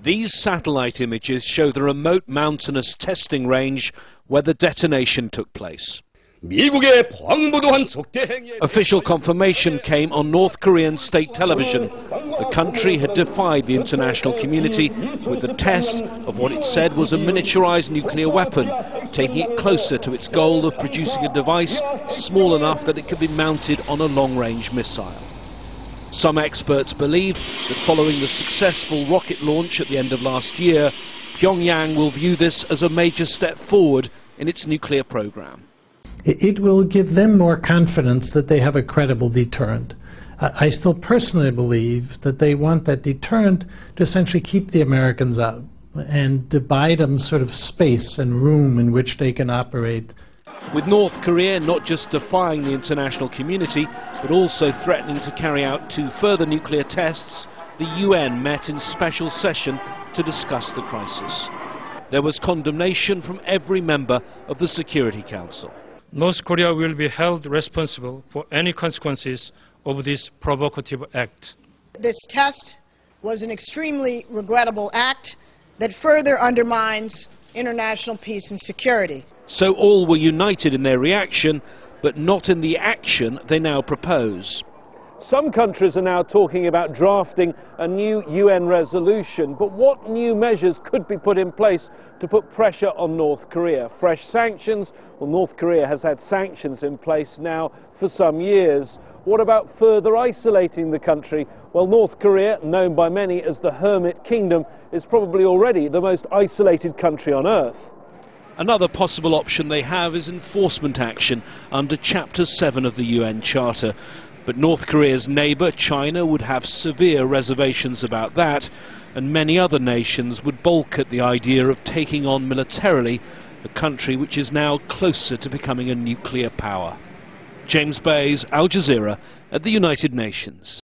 These satellite images show the remote mountainous testing range where the detonation took place. Official confirmation came on North Korean state television. The country had defied the international community with the test of what it said was a miniaturized nuclear weapon, taking it closer to its goal of producing a device small enough that it could be mounted on a long-range missile. Some experts believe that following the successful rocket launch at the end of last year, Pyongyang will view this as a major step forward in its nuclear program. It will give them more confidence that they have a credible deterrent. I still personally believe that they want that deterrent to essentially keep the Americans out and divide them sort of space and room in which they can operate. With North Korea not just defying the international community, but also threatening to carry out 2 further nuclear tests, the UN met in special session to discuss the crisis. There was condemnation from every member of the Security Council. North Korea will be held responsible for any consequences of this provocative act. This test was an extremely regrettable act that further undermines international peace and security. So all were united in their reaction, but not in the action they now propose. Some countries are now talking about drafting a new UN resolution, but what new measures could be put in place to put pressure on North Korea? Fresh sanctions? Well, North Korea has had sanctions in place now for some years. What about further isolating the country? Well, North Korea, known by many as the Hermit Kingdom, is probably already the most isolated country on earth. Another possible option they have is enforcement action under Chapter 7 of the UN Charter. But North Korea's neighbour, China, would have severe reservations about that, and many other nations would balk at the idea of taking on militarily a country which is now closer to becoming a nuclear power. James Bays, Al Jazeera, at the United Nations.